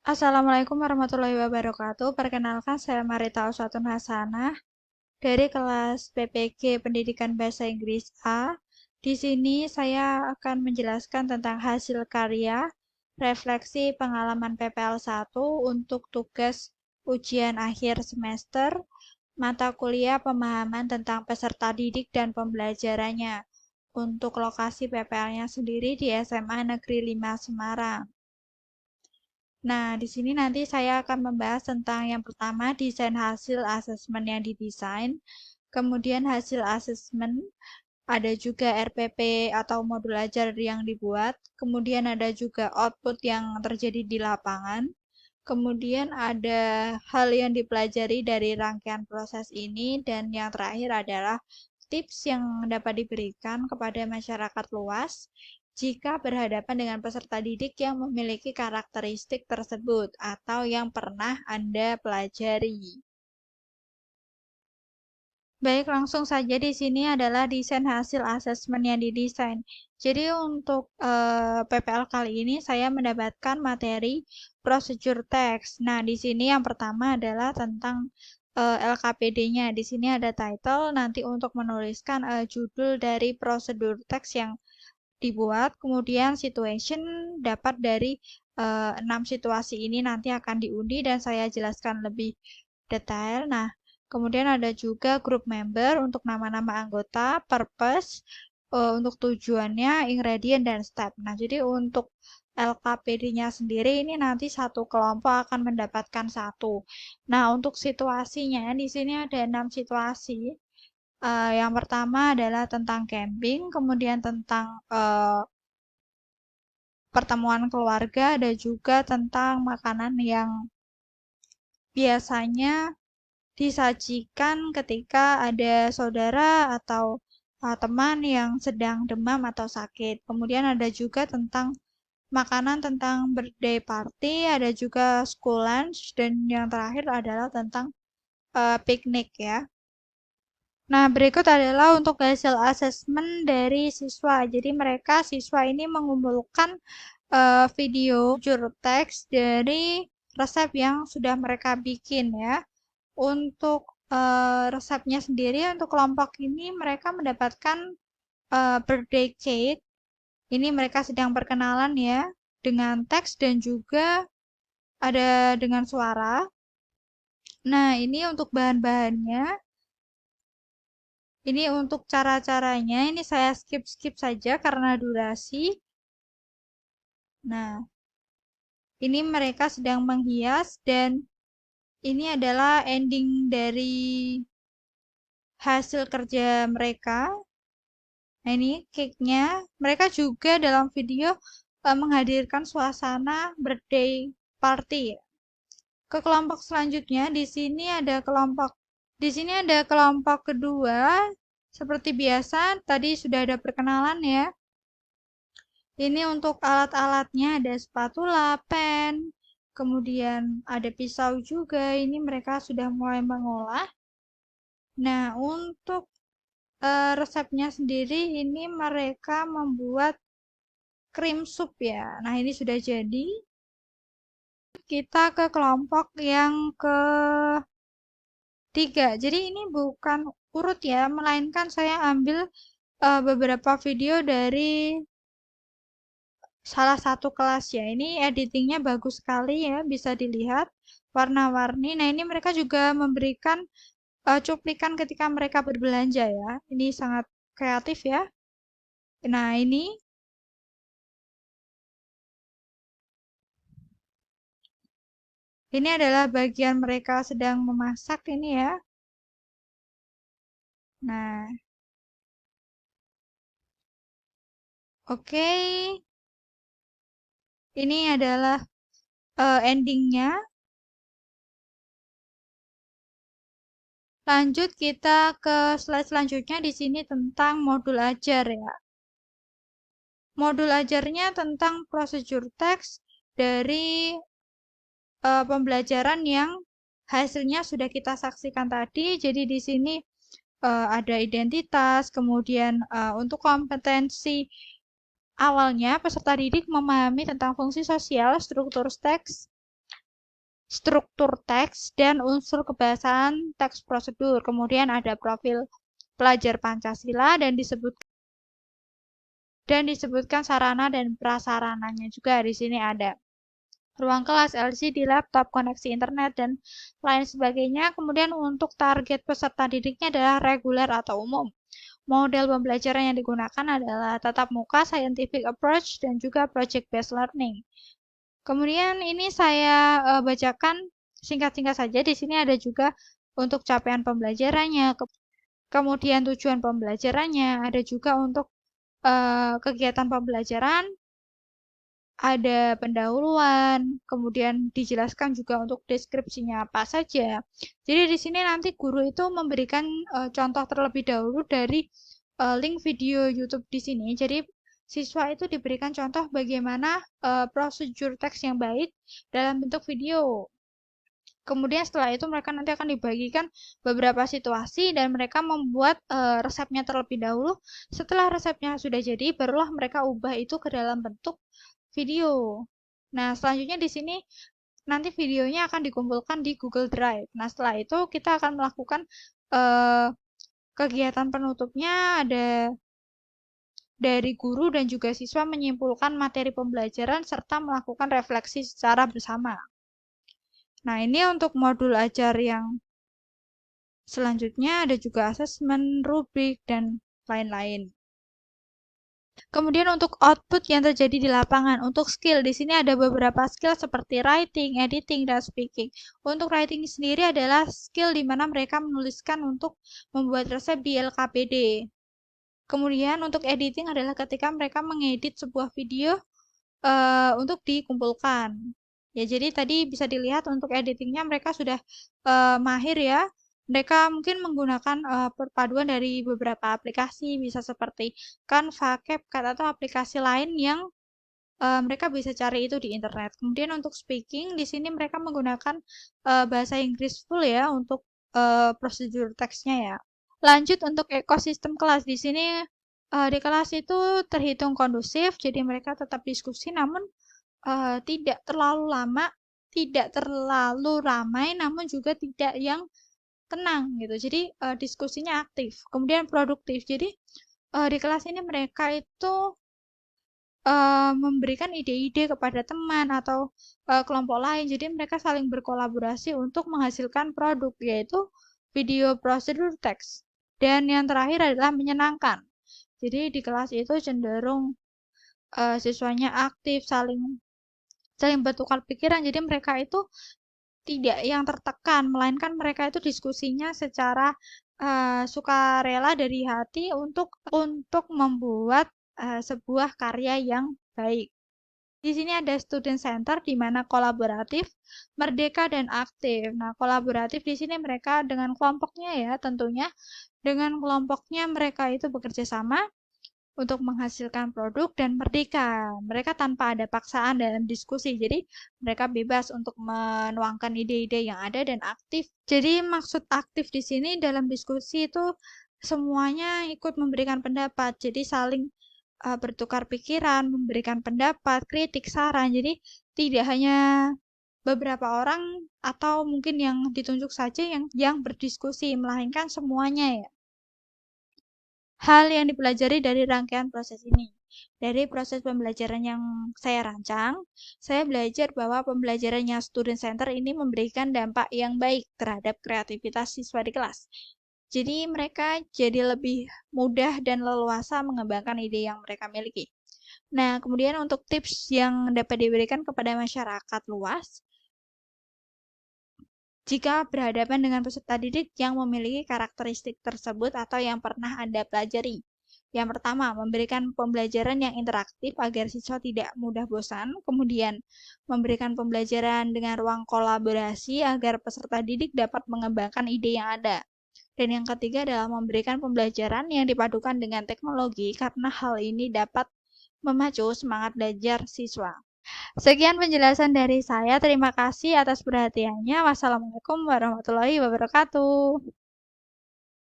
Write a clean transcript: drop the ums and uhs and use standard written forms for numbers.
Assalamualaikum warahmatullahi wabarakatuh. Perkenalkan, saya Marita Uswatun Hasanah dari kelas PPG Pendidikan Bahasa Inggris A. Di sini saya akan menjelaskan tentang hasil karya refleksi pengalaman PPL 1 untuk tugas ujian akhir semester mata kuliah pemahaman tentang peserta didik dan pembelajarannya untuk lokasi PPL-nya sendiri di SMA Negeri 5 Semarang. Nah, di sini nanti saya akan membahas tentang yang pertama, desain hasil asesmen yang didesain, kemudian hasil asesmen, ada juga RPP atau modul ajar yang dibuat, kemudian ada juga output yang terjadi di lapangan, kemudian ada hal yang dipelajari dari rangkaian proses ini, dan yang terakhir adalah tips yang dapat diberikan kepada masyarakat luas jika berhadapan dengan peserta didik yang memiliki karakteristik tersebut atau yang pernah Anda pelajari. Baik, langsung saja di sini adalah desain hasil asesmen yang didesain. Jadi untuk PPL kali ini saya mendapatkan materi prosedur teks. Nah, di sini yang pertama adalah tentang LKPD-nya. Di sini ada title, nanti untuk menuliskan judul dari prosedur teks yang dibuat, kemudian situation dapat dari 6 situasi ini nanti akan diundi dan saya jelaskan lebih detail. Nah, kemudian ada juga group member untuk nama-nama anggota, purpose, untuk tujuannya, ingredient, dan step. Nah, jadi untuk LKPD-nya sendiri ini nanti satu kelompok akan mendapatkan satu. Nah, untuk situasinya, di sini ada 6 situasi. Yang pertama adalah tentang camping, kemudian tentang pertemuan keluarga, ada juga tentang makanan yang biasanya disajikan ketika ada saudara atau teman yang sedang demam atau sakit. Kemudian ada juga tentang makanan tentang birthday party, ada juga school lunch, dan yang terakhir adalah tentang piknik ya. Nah, berikut adalah untuk hasil asesmen dari siswa. Jadi siswa ini mengumpulkan video juru teks dari resep yang sudah mereka bikin ya. Untuk resepnya sendiri untuk kelompok ini mereka mendapatkan birthday cake. Ini mereka sedang perkenalan ya dengan teks dan juga ada dengan suara. Nah, ini untuk bahan-bahannya. Ini untuk cara-caranya, ini saya skip saja karena durasi. Nah, ini mereka sedang menghias dan ini adalah ending dari hasil kerja mereka. Nah, ini cake-nya. Mereka juga dalam video menghadirkan suasana birthday party. Ke kelompok selanjutnya, di sini ada kelompok kedua. Seperti biasa, tadi sudah ada perkenalan ya. Ini untuk alat-alatnya ada spatula, pen, kemudian ada pisau juga. Ini mereka sudah mulai mengolah. Nah, untuk resepnya sendiri ini mereka membuat krim sup ya. Nah, ini sudah jadi. Kita ke kelompok yang ketiga. Jadi ini bukan urut ya, melainkan saya ambil beberapa video dari salah satu kelas ya. Ini editingnya bagus sekali ya, bisa dilihat warna-warni. Nah, ini mereka juga memberikan cuplikan ketika mereka berbelanja ya. Ini sangat kreatif ya. Nah, ini adalah bagian mereka sedang memasak ini ya. Nah, oke. Ini adalah endingnya. Lanjut kita ke slide selanjutnya di sini tentang modul ajar ya. Modul ajarnya tentang prosedur teks dari pembelajaran yang hasilnya sudah kita saksikan tadi. Jadi di sini ada identitas, kemudian untuk kompetensi awalnya peserta didik memahami tentang fungsi sosial, struktur teks, struktur teks, dan unsur kebahasaan teks prosedur. Kemudian ada profil pelajar Pancasila dan disebutkan sarana dan prasarananya juga. Di sini ada ruang kelas, LCD, laptop, koneksi internet, dan lain sebagainya. Kemudian untuk target peserta didiknya adalah reguler atau umum. Model pembelajaran yang digunakan adalah tatap muka, scientific approach, dan juga project-based learning. Kemudian ini saya bacakan singkat-singkat saja. Di sini ada juga untuk capaian pembelajarannya, kemudian tujuan pembelajarannya, ada juga untuk kegiatan pembelajaran, ada pendahuluan, kemudian dijelaskan juga untuk deskripsinya apa saja. Jadi di sini nanti guru itu memberikan contoh terlebih dahulu dari link video YouTube di sini. Jadi siswa itu diberikan contoh bagaimana prosedur teks yang baik dalam bentuk video. Kemudian setelah itu mereka nanti akan dibagikan beberapa situasi dan mereka membuat resepnya terlebih dahulu. Setelah resepnya sudah jadi, barulah mereka ubah itu ke dalam bentuk video. Nah, selanjutnya di sini nanti videonya akan dikumpulkan di Google Drive. Nah, setelah itu kita akan melakukan kegiatan penutupnya, ada dari guru dan juga siswa menyimpulkan materi pembelajaran serta melakukan refleksi secara bersama. Nah, ini untuk modul ajar yang selanjutnya ada juga asesmen, rubrik, dan lain-lain. Kemudian untuk output yang terjadi di lapangan, untuk skill di sini ada beberapa skill seperti writing, editing, dan speaking. Untuk writing sendiri adalah skill di mana mereka menuliskan untuk membuat resep di LKPD. Kemudian untuk editing adalah ketika mereka mengedit sebuah video untuk dikumpulkan. Ya, jadi tadi bisa dilihat untuk editingnya mereka sudah mahir ya. Mereka mungkin menggunakan perpaduan dari beberapa aplikasi, bisa seperti Canva, CapCut, atau aplikasi lain yang mereka bisa cari itu di internet. Kemudian untuk speaking, di sini mereka menggunakan bahasa Inggris full ya untuk prosedur teksnya ya. Lanjut untuk ekosistem kelas, di sini di kelas itu terhitung kondusif, jadi mereka tetap diskusi, namun tidak terlalu lama, tidak terlalu ramai, namun juga tidak yang tenang gitu. Jadi diskusinya aktif, kemudian produktif. Jadi di kelas ini mereka itu memberikan ide-ide kepada teman atau kelompok lain. Jadi mereka saling berkolaborasi untuk menghasilkan produk, yaitu video prosedur teks. Dan yang terakhir adalah menyenangkan. Jadi di kelas itu cenderung siswanya aktif, saling bertukar pikiran. Jadi mereka itu tidak yang tertekan, melainkan mereka itu diskusinya secara sukarela dari hati untuk membuat sebuah karya yang baik. Di sini ada student center di mana kolaboratif, merdeka, dan aktif. Nah, kolaboratif di sini mereka dengan kelompoknya ya, tentunya dengan kelompoknya mereka itu bekerja sama untuk menghasilkan produk, dan merdeka. Mereka tanpa ada paksaan dalam diskusi. Jadi, mereka bebas untuk menuangkan ide-ide yang ada dan aktif. Jadi, maksud aktif di sini dalam diskusi itu semuanya ikut memberikan pendapat. Jadi, saling bertukar pikiran, memberikan pendapat, kritik, saran. Jadi, tidak hanya beberapa orang atau mungkin yang ditunjuk saja yang berdiskusi, melainkan semuanya ya. Hal yang dipelajari dari rangkaian proses ini. Dari proses pembelajaran yang saya rancang, saya belajar bahwa pembelajarannya student center ini memberikan dampak yang baik terhadap kreativitas siswa di kelas. Jadi mereka jadi lebih mudah dan leluasa mengembangkan ide yang mereka miliki. Nah, kemudian untuk tips yang dapat diberikan kepada masyarakat luas, jika berhadapan dengan peserta didik yang memiliki karakteristik tersebut atau yang pernah Anda pelajari. Yang pertama, memberikan pembelajaran yang interaktif agar siswa tidak mudah bosan. Kemudian, memberikan pembelajaran dengan ruang kolaborasi agar peserta didik dapat mengembangkan ide yang ada. Dan yang ketiga adalah memberikan pembelajaran yang dipadukan dengan teknologi karena hal ini dapat memacu semangat belajar siswa. Sekian penjelasan dari saya. Terima kasih atas perhatiannya. Wassalamualaikum warahmatullahi wabarakatuh.